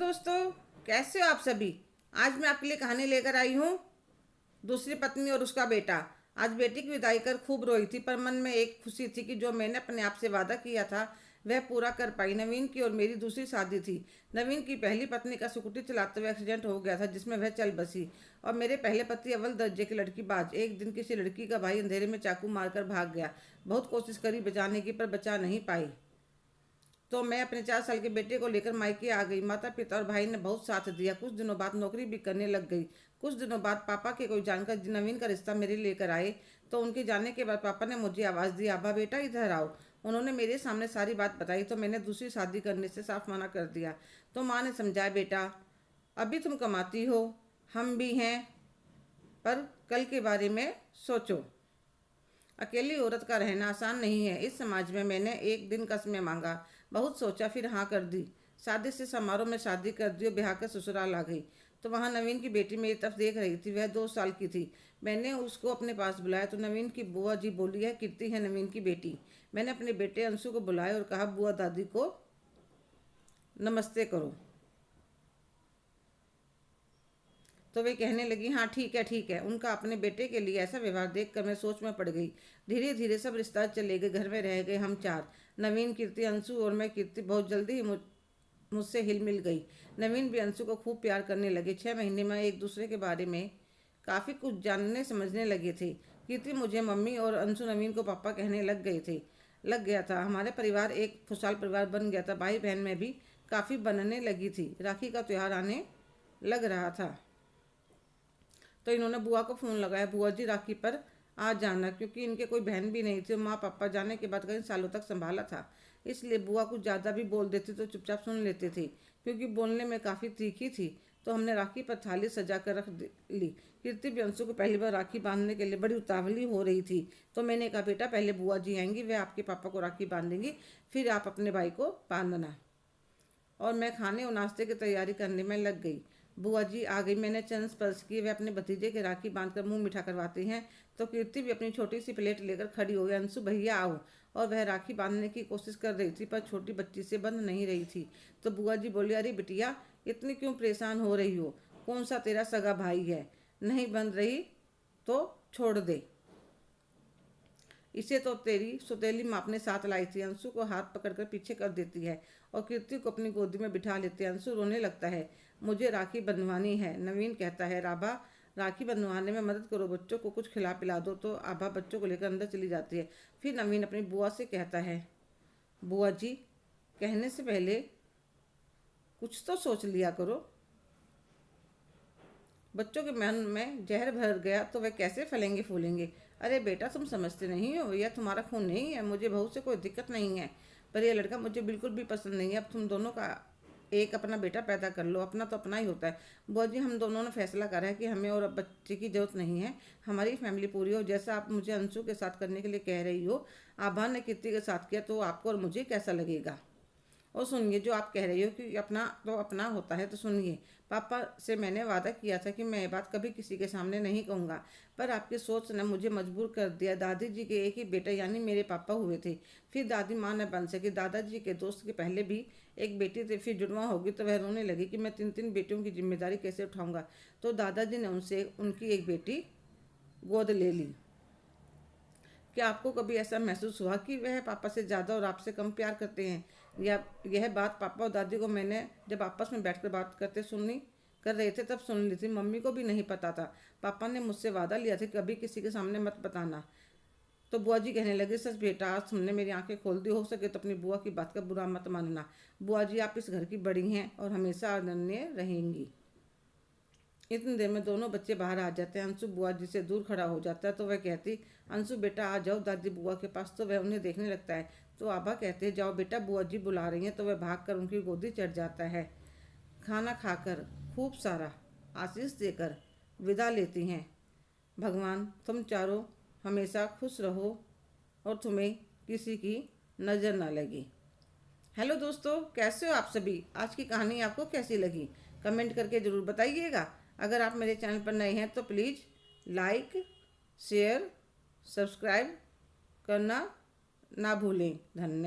दोस्तों, कैसे हो आप सभी। आज मैं आपके लिए कहानी लेकर आई हूँ, दूसरी पत्नी और उसका बेटा। आज बेटी की विदाई कर खूब रोई थी, पर मन में एक खुशी थी कि जो मैंने अपने आप से वादा किया था वह पूरा कर पाई। नवीन की और मेरी दूसरी शादी थी। नवीन की पहली पत्नी का स्कूटी चलाते हुए एक्सीडेंट हो गया था, जिसमें वह चल बसी। और मेरे पहले पति अव्वल दर्जे की लड़कीबाज एक दिन किसी लड़की का भाई अंधेरे में चाकू मारकर भाग गया। बहुत कोशिश करी बचाने की, पर बचा नहीं पाई। तो मैं अपने 4 साल के बेटे को लेकर मायके आ गई। माता पिता और भाई ने बहुत साथ दिया। कुछ दिनों बाद नौकरी भी करने लग गई। कुछ दिनों बाद पापा के कोई जानकर नवीन का रिश्ता मेरे लेकर आए। तो उनके जाने के बाद पापा ने मुझे आवाज़ दी, आभा बेटा इधर आओ। उन्होंने मेरे सामने सारी बात बताई, तो मैंने दूसरी शादी करने से साफ मना कर दिया। तो माँ ने समझाया, बेटा अभी तुम कमाती हो, हम भी हैं, पर कल के बारे में सोचो। अकेली औरत का रहना आसान नहीं है। इस समाज में मैंने एक दिन का समय मांगा, बहुत सोचा, फिर हाँ कर दी। शादी से समारोह में शादी कर दी और ब्याह कर ससुराल आ गई। तो वहाँ नवीन की बेटी मेरी तरफ देख रही थी। वह 2 साल की थी। मैंने उसको अपने पास बुलाया तो नवीन की बुआ जी बोली, है कीर्ति है नवीन की बेटी। मैंने अपने बेटे अंशु को बुलाया और कहा, बुआ दादी को नमस्ते करो। तो वे कहने लगी, हाँ ठीक है ठीक है। उनका अपने बेटे के लिए ऐसा व्यवहार देखकर मैं सोच में पड़ गई। धीरे धीरे सब रिश्ता चले गए। घर में रह गए हम 4, नवीन, कीर्ति, अंशु और मैं। कीर्ति बहुत जल्दी ही मुझसे हिल मिल गई। नवीन भी अंशु को खूब प्यार करने लगे। 6 महीने में एक दूसरे के बारे में काफ़ी कुछ जानने समझने लगे थे। कीर्ति मुझे मम्मी और अंशु नवीन को पापा कहने लग गया था। हमारे परिवार एक खुशहाल परिवार बन गया था। भाई बहन में भी काफ़ी बनने लगी थी। राखी का त्यौहार आने लग रहा था, तो इन्होंने बुआ को फ़ोन लगाया, बुआ जी राखी पर आ जाना, क्योंकि इनके कोई बहन भी नहीं थी। माँ पापा जाने के बाद कई सालों तक संभाला था, इसलिए बुआ कुछ ज़्यादा भी बोल देती तो चुपचाप सुन लेते थे, क्योंकि बोलने में काफ़ी तीखी थी। तो हमने राखी पर थाली सजा कर रख ली। कीर्ति भी अंशु को पहली बार राखी बांधने के लिए बड़ी उतावली हो रही थी। तो मैंने कहा, बेटा पहले बुआ जी आएंगी, वे आपके पापा को राखी बांधेंगी, फिर आप अपने भाई को बांधना। और मैं खाने और नाश्ते की तैयारी करने में लग गई। बुआ जी आ गई। मैंने चरण स्पर्श किए। वे अपने भतीजे के राखी बांधकर मुंह मीठा करवाती हैं। तो कीर्ति भी अपनी छोटी सी प्लेट लेकर खड़ी हो गई, अंशु भैया आओ। और वह राखी बांधने की कोशिश कर रही थी, पर छोटी बच्ची से बंध नहीं रही थी। तो बुआ जी बोली, अरे बिटिया इतनी क्यों परेशान हो रही हो, कौन सा तेरा सगा भाई है, नहीं बंध रही तो छोड़ दे, इसे तो तेरी सुतेली माँ अपने साथ लाई थी। अंशु को हाथ पकड़कर पीछे कर देती है और कीर्ति को अपनी गोदी में बिठा लेती है। अंशु रोने लगता है। मुझे राखी बंधवानी है। नवीन कहता है, राभा राखी बंधवाने में मदद करो, बच्चों को कुछ खिला पिला दो। तो आभा बच्चों को लेकर अंदर चली जाती है। फिर नवीन अपनी बुआ से कहता है, बुआ जी कहने से पहले कुछ तो सोच लिया करो, बच्चों के मन में जहर भर गया तो वह कैसे फलेंगे फूलेंगे। अरे बेटा तुम समझते नहीं हो, यह तुम्हारा खून नहीं है। मुझे बहू से कोई दिक्कत नहीं है, पर यह लड़का मुझे बिल्कुल भी पसंद नहीं है। अब तुम दोनों का एक अपना बेटा पैदा कर लो, अपना तो अपना ही होता है। बुआ जी हम दोनों ने फैसला करा है कि हमें और अब बच्चे की जरूरत नहीं है, हमारी फैमिली पूरी हो। जैसा आप मुझे अंशु के साथ करने के लिए कह रही हो, आभा ने कीर्ति के साथ किया, तो आपको और मुझे कैसा लगेगा। और सुनिए, जो आप कह रही हो कि अपना तो अपना होता है, तो सुनिए, पापा से मैंने वादा किया था कि मैं ये बात कभी किसी के सामने नहीं कहूँगा, पर आपकी सोच ने मुझे मजबूर कर दिया। दादी जी के एक ही बेटे यानी मेरे पापा हुए थे, फिर दादी माँ न बन सकी। दादाजी के दोस्त के पहले भी एक बेटी थी, फिर जुड़वा होगी, तो वह रोने लगी कि मैं 3 बेटियों की जिम्मेदारी कैसे उठाऊँगा। तो दादाजी ने उनसे उनकी एक बेटी गोद ले ली। क्या आपको कभी ऐसा महसूस हुआ कि वह पापा से ज़्यादा और आपसे कम प्यार करते हैं? या यह बात पापा और दादी को मैंने जब आपस में बैठकर बात कर रहे थे तब सुन ली थी। मम्मी को भी नहीं पता था। पापा ने मुझसे वादा लिया था कि कभी किसी के सामने मत बताना। तो बुआ जी कहने लगे, सच बेटा आज तुमने मेरी आंखें खोल दी। हो सके तो अपनी बुआ की बात का बुरा मत मानना। बुआ जी आप इस घर की बड़ी हैं और हमेशा आदरणीय रहेंगी। इतनी देर में दोनों बच्चे बाहर आ जाते हैं। अंशु बुआ जी से दूर खड़ा हो जाता है, तो वह कहती, अंशु बेटा आ जाओ दादी बुआ के पास। तो वह उन्हें देखने लगता है। तो आभा कहते हैं, जाओ बेटा बुआ जी बुला रही हैं। तो वह भागकर उनकी गोदी चढ़ जाता है। खाना खाकर खूब सारा आशीष देकर विदा लेती हैं। भगवान तुम चारों हमेशा खुश रहो और तुम्हें किसी की नज़र ना लगे। हेलो दोस्तों, कैसे हो आप सभी। आज की कहानी आपको कैसी लगी, कमेंट करके ज़रूर बताइएगा। अगर आप मेरे चैनल पर नए हैं तो प्लीज़ लाइक, शेयर, सब्सक्राइब करना ना भूलें। धन्यवाद।